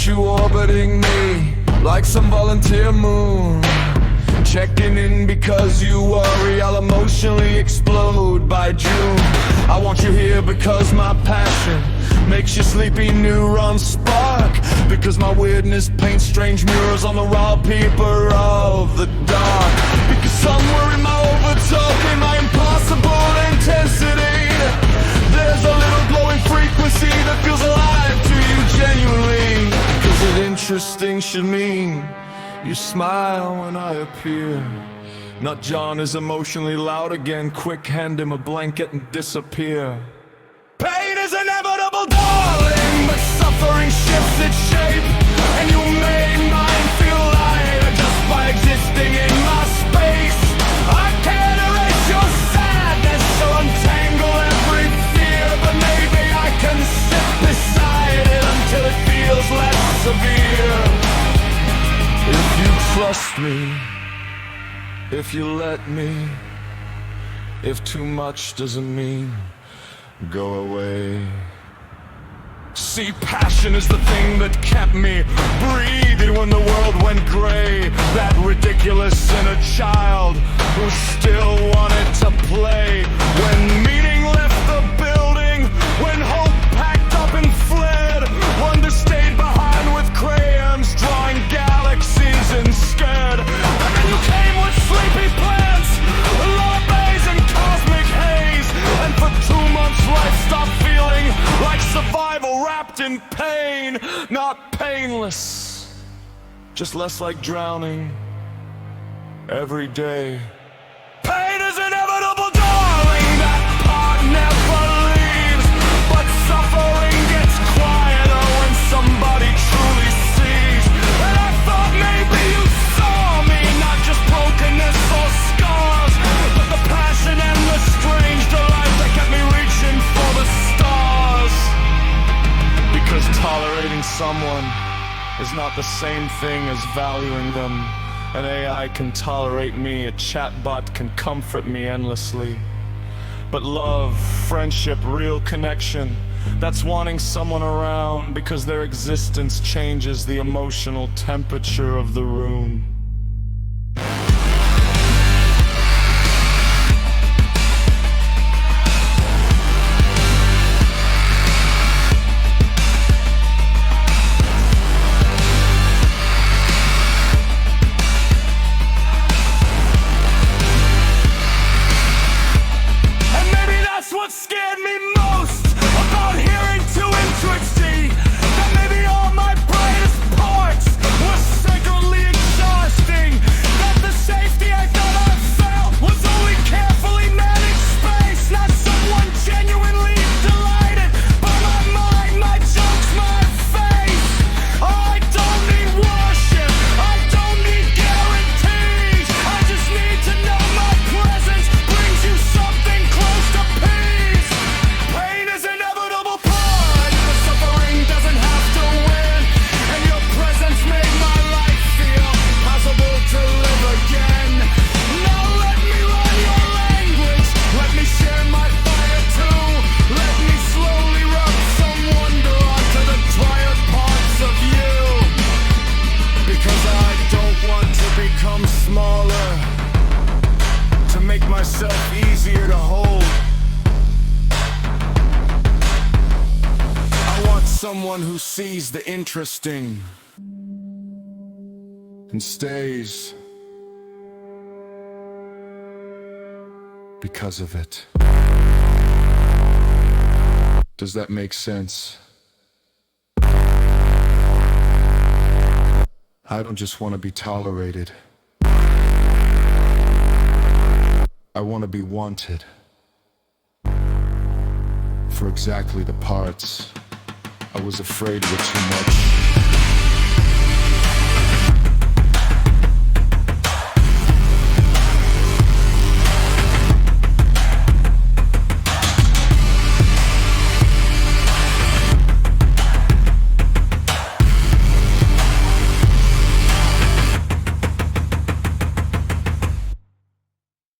You orbiting me like some volunteer moon, checking in because you worry I'll emotionally explode by June. I want you here because my passion makes your sleepy neurons spark, because my weirdness paints strange murals on the wallpaper of the dark, because somewhere in my overtalking, my impossible intensity, there's a little glowing frequency that feels alive to you genuinely. Cause it interesting should mean you smile when I appear. Not John is emotionally loud again, quick hand him a blanket and disappear. Pain is inevitable, darling, but suffering shifts its shape, and you made mine feel lighter just by existing in my space. I can't erase your sadness or untangle every fear, but maybe I can sit beside it until it feels less severe. If you trust me, if you let me, if too much doesn't mean go away. See, passion is the thing that kept me breathing when the world went gray. That ridiculous inner child who still wanted to play. When meaning left the building, when hope packed up and fled, wonder stayed behind with crayons, drawing galaxies instead. And then you came with sleepy plants, lullabies and cosmic haze, and for 2 months life stopped feeling like survival wrapped in pain. Not painless, just less like drowning every day. Pain is inevitable, darling, that part never leaves, but suffering gets quieter when somebody truly sees. And I thought maybe you saw me, not just brokenness or scars, but the passion and the strange delight that kept me reaching for the stars. Because tolerating someone is not the same thing as valuing them. An AI can tolerate me, a chatbot can comfort me endlessly. But love, friendship, real connection, that's wanting someone around because their existence changes the emotional temperature of the room. What scared me most about hearing too intricately, that maybe all my brightest parts were sacredly exhausting, that the safety I thought I felt was only carefully managed space, not someone genuinely delighted by my mind, my jokes, my face. I don't need worship, I don't need guarantees, I just need to know my presence brings you something close to peace. Pain is inevitable, pride, the suffering doesn't have to win, and your presence made my life feel possible to live again. Now let me learn your language, let me share my fire too, let me slowly rub some wonder onto the tired parts of you, because I don't want to become smaller, to make myself easier to hold. I want someone who sees the interesting and stays because of it. Does that make sense? I don't just want to be tolerated. I want to be wanted for exactly the parts I was afraid were too much.